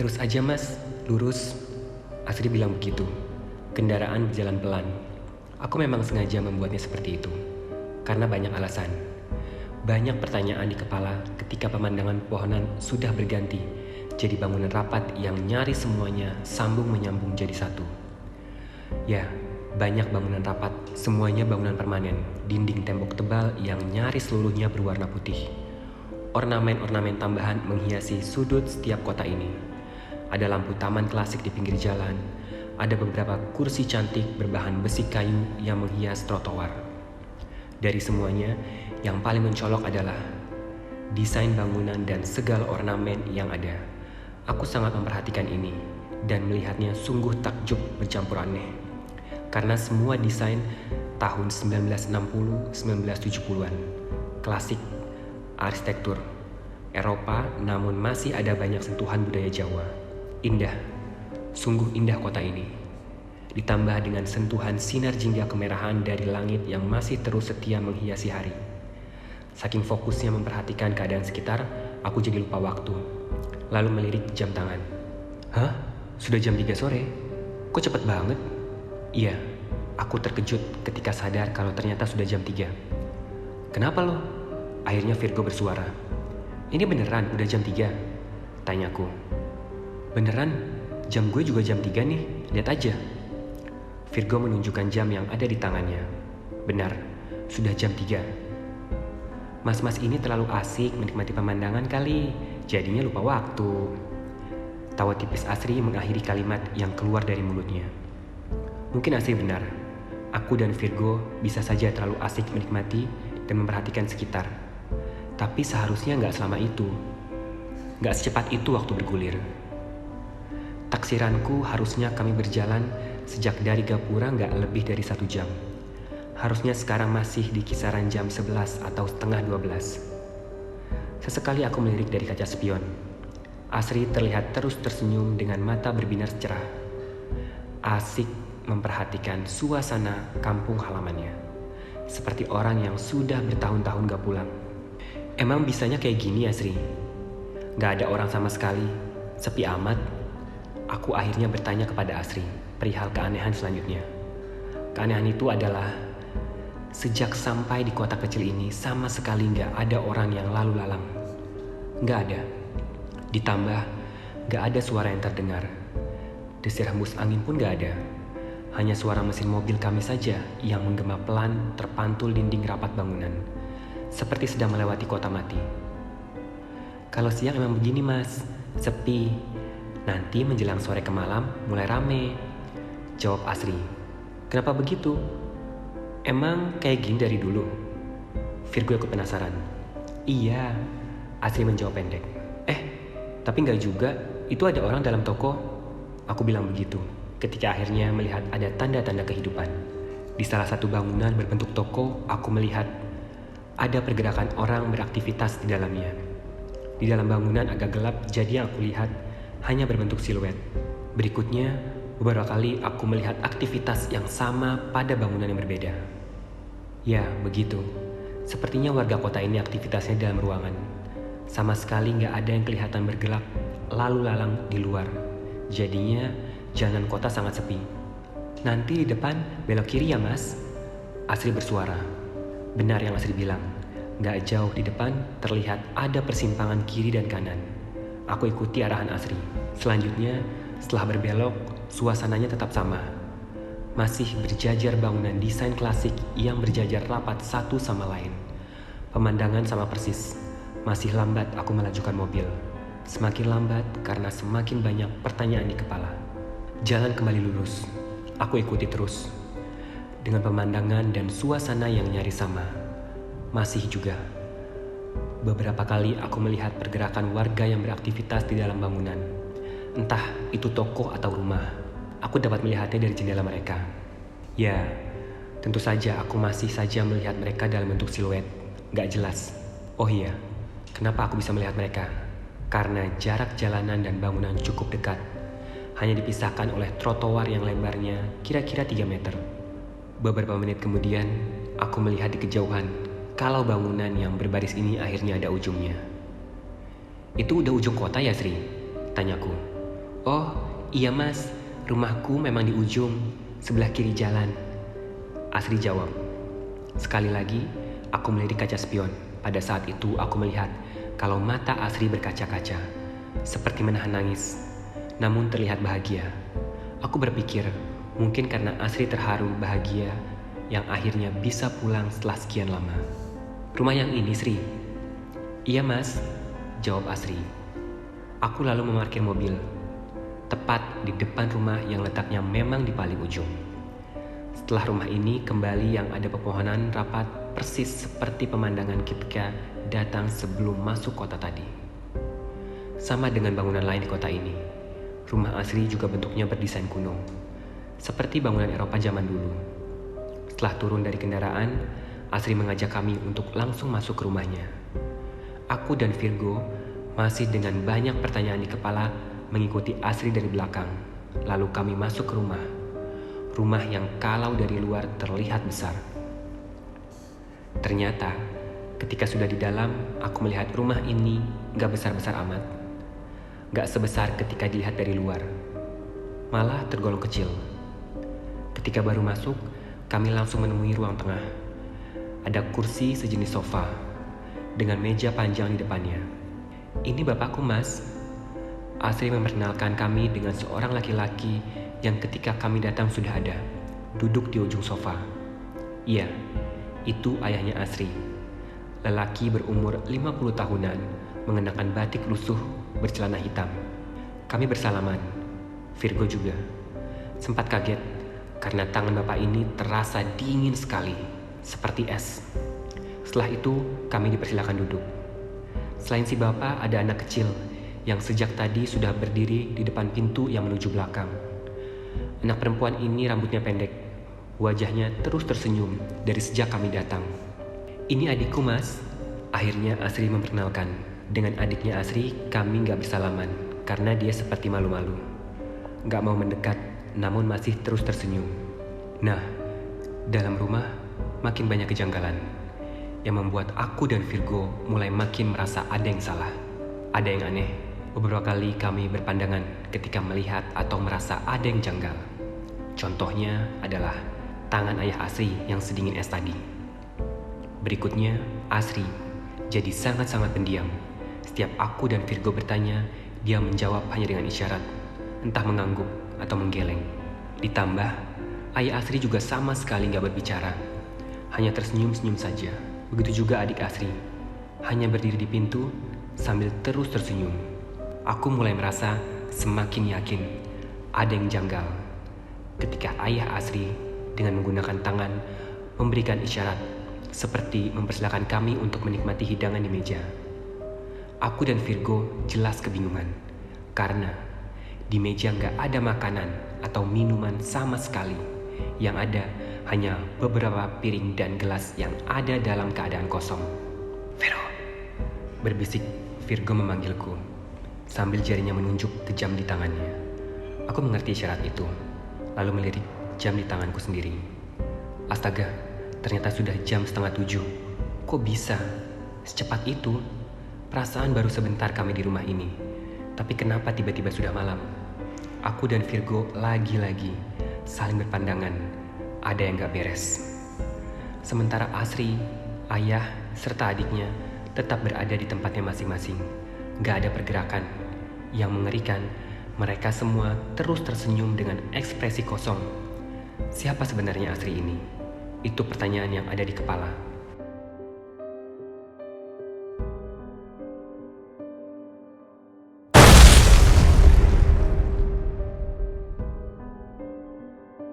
Terus aja mas, lurus. Asri bilang begitu. Kendaraan berjalan pelan. Aku memang sengaja membuatnya seperti itu. Karena banyak alasan. Banyak pertanyaan di kepala ketika pemandangan pepohonan sudah berganti jadi bangunan rapat yang nyaris semuanya sambung menyambung jadi satu. Ya, banyak bangunan rapat, semuanya bangunan permanen, dinding tembok tebal yang nyaris seluruhnya berwarna putih. Ornamen-ornamen tambahan menghiasi sudut setiap kota ini. Ada lampu taman klasik di pinggir jalan, ada beberapa kursi cantik berbahan besi kayu yang menghias trotoar. Dari semuanya, yang paling mencolok adalah desain bangunan dan segala ornamen yang ada. Aku sangat memperhatikan ini dan melihatnya sungguh takjub bercampur aneh. Karena semua desain tahun 1960-1970-an. Klasik, arsitektur, Eropa namun masih ada banyak sentuhan budaya Jawa. Indah, sungguh indah kota ini. Ditambah dengan sentuhan sinar jingga kemerahan dari langit yang masih terus setia menghiasi hari. Saking fokusnya memperhatikan keadaan sekitar, aku jadi lupa waktu. Lalu melirik jam tangan. Hah? Sudah jam 3 sore? Kok cepet banget? Iya, aku terkejut ketika sadar kalau ternyata sudah jam 3. Kenapa lo? Akhirnya Virgo bersuara. Ini beneran udah jam 3? Tanyaku. Beneran, jam gue juga jam 3 nih, lihat aja. Virgo menunjukkan jam yang ada di tangannya. Benar, sudah jam 3. Mas-mas ini terlalu asik menikmati pemandangan kali, jadinya lupa waktu. Tawa tipis Asri mengakhiri kalimat yang keluar dari mulutnya. Mungkin Asri benar, aku dan Virgo bisa saja terlalu asik menikmati dan memperhatikan sekitar. Tapi seharusnya nggak selama itu. Nggak secepat itu waktu bergulir. Taksiranku harusnya kami berjalan sejak dari Gapura nggak lebih dari 1 jam. Harusnya sekarang masih di kisaran jam 11 atau setengah 12. Sesekali aku melirik dari kaca spion. Asri terlihat terus tersenyum dengan mata berbinar cerah. Asik memperhatikan suasana kampung halamannya. Seperti orang yang sudah bertahun-tahun gak pulang. Emang bisanya kayak gini Asri? Gak ada orang sama sekali, sepi amat. Aku akhirnya bertanya kepada Asri perihal keanehan selanjutnya. Keanehan itu adalah sejak sampai di kota kecil ini sama sekali gak ada orang yang lalu lalang. Gak ada. Ditambah gak ada suara yang terdengar. Desir hembus angin pun gak ada. Hanya suara mesin mobil kami saja yang menggema pelan terpantul dinding rapat bangunan. Seperti sedang melewati kota mati. Kalau siang emang begini mas, sepi. Nanti menjelang sore ke malam mulai rame. Jawab Asri. Kenapa begitu? Emang kayak gini dari dulu? Virgo ikut penasaran. Iya, Asri menjawab pendek. Tapi nggak juga, itu ada orang dalam toko. Aku bilang begitu, ketika akhirnya melihat ada tanda-tanda kehidupan. Di salah satu bangunan berbentuk toko, aku melihat ada pergerakan orang beraktivitas di dalamnya. Di dalam bangunan agak gelap, jadi yang aku lihat hanya berbentuk siluet. Berikutnya, beberapa kali aku melihat aktivitas yang sama pada bangunan yang berbeda. Ya, begitu. Sepertinya warga kota ini aktivitasnya dalam ruangan. Sama sekali nggak ada yang kelihatan bergerak lalu lalang di luar. Jadinya, jalanan kota sangat sepi. Nanti di depan belok kiri ya mas? Asri bersuara. Benar yang Asri bilang. Nggak jauh di depan terlihat ada persimpangan kiri dan kanan. Aku ikuti arahan Asri. Selanjutnya, setelah berbelok, suasananya tetap sama. Masih berjajar bangunan desain klasik yang berjajar rapat satu sama lain. Pemandangan sama persis. Masih lambat aku melajukan mobil. Semakin lambat karena semakin banyak pertanyaan di kepala. Jalan kembali lurus. Aku ikuti terus. Dengan pemandangan dan suasana yang nyaris sama. Masih juga. Beberapa kali aku melihat pergerakan warga yang beraktivitas di dalam bangunan. Entah itu toko atau rumah. Aku dapat melihatnya dari jendela mereka. Ya, tentu saja aku masih saja melihat mereka dalam bentuk siluet. Gak jelas. Oh iya, kenapa aku bisa melihat mereka? Karena jarak jalanan dan bangunan cukup dekat. Hanya dipisahkan oleh trotoar yang lebarnya kira-kira 3 meter. Beberapa menit kemudian, aku melihat di kejauhan kalau bangunan yang berbaris ini akhirnya ada ujungnya. Itu udah ujung kota ya Sri? Tanyaku. Oh, iya mas, rumahku memang di ujung, sebelah kiri jalan. Asri jawab. Sekali lagi, aku melirik kaca spion. Pada saat itu aku melihat kalau mata Asri berkaca-kaca, seperti menahan nangis, namun terlihat bahagia. Aku berpikir, mungkin karena Asri terharu bahagia yang akhirnya bisa pulang setelah sekian lama. Rumah yang ini, Sri? Iya mas, jawab Asri. Aku lalu memarkir mobil, tepat di depan rumah yang letaknya memang di paling ujung. Setelah rumah ini kembali yang ada pepohonan rapat persis seperti pemandangan ketika datang sebelum masuk kota tadi. Sama dengan bangunan lain di kota ini, rumah Asri juga bentuknya berdesain kuno, seperti bangunan Eropa zaman dulu. Setelah turun dari kendaraan, Asri mengajak kami untuk langsung masuk ke rumahnya. Aku dan Virgo masih dengan banyak pertanyaan di kepala mengikuti Asri dari belakang. Lalu kami masuk ke rumah. Rumah yang kalau dari luar terlihat besar. Ternyata, ketika sudah di dalam, aku melihat rumah ini gak besar-besar amat. Gak sebesar ketika dilihat dari luar. Malah tergolong kecil. Ketika baru masuk, kami langsung menemui ruang tengah. Ada kursi sejenis sofa, dengan meja panjang di depannya. Ini bapakku mas. Asri memperkenalkan kami dengan seorang laki-laki yang ketika kami datang sudah ada, duduk di ujung sofa. Iya, itu ayahnya Asri. Lelaki berumur 50 tahunan, mengenakan batik lusuh bercelana hitam. Kami bersalaman, Virgo juga. Sempat kaget, karena tangan bapak ini terasa dingin sekali, seperti es. Setelah itu, kami dipersilakan duduk. Selain si bapak, ada anak kecil yang sejak tadi sudah berdiri di depan pintu yang menuju belakang. Anak perempuan ini rambutnya pendek, wajahnya terus tersenyum dari sejak kami datang. Ini adikku mas. Akhirnya Asri memperkenalkan. Dengan adiknya Asri, kami gak bersalaman karena dia seperti malu-malu. Gak mau mendekat, namun masih terus tersenyum. Nah, dalam rumah makin banyak kejanggalan yang membuat aku dan Virgo mulai makin merasa ada yang salah, ada yang aneh. Beberapa kali kami berpandangan ketika melihat atau merasa ada yang janggal. Contohnya adalah tangan ayah Asri yang sedingin es tadi. Berikutnya, Asri jadi sangat-sangat pendiam. Setiap aku dan Virgo bertanya, dia menjawab hanya dengan isyarat, entah mengangguk atau menggeleng. Ditambah, ayah Asri juga sama sekali gak berbicara, hanya tersenyum-senyum saja. Begitu juga adik Asri, hanya berdiri di pintu sambil terus tersenyum. Aku mulai merasa semakin yakin ada yang janggal ketika ayah Asri dengan menggunakan tangan memberikan isyarat seperti mempersilahkan kami untuk menikmati hidangan di meja. Aku dan Virgo jelas kebingungan karena di meja gak ada makanan atau minuman sama sekali. Yang ada hanya beberapa piring dan gelas yang ada dalam keadaan kosong. Vero, berbisik Virgo memanggilku sambil jarinya menunjuk ke jam di tangannya. Aku mengerti isyarat itu, lalu melirik jam di tanganku sendiri. Astaga, ternyata sudah jam 6:30. Kok bisa? Secepat itu? Perasaan baru sebentar kami di rumah ini, tapi kenapa tiba-tiba sudah malam? Aku dan Virgo lagi-lagi saling berpandangan, ada yang gak beres. Sementara Asri, ayah, serta adiknya tetap berada di tempatnya masing-masing. Gak ada pergerakan. Yang mengerikan, mereka semua terus tersenyum dengan ekspresi kosong. Siapa sebenarnya Asri ini? Itu pertanyaan yang ada di kepala.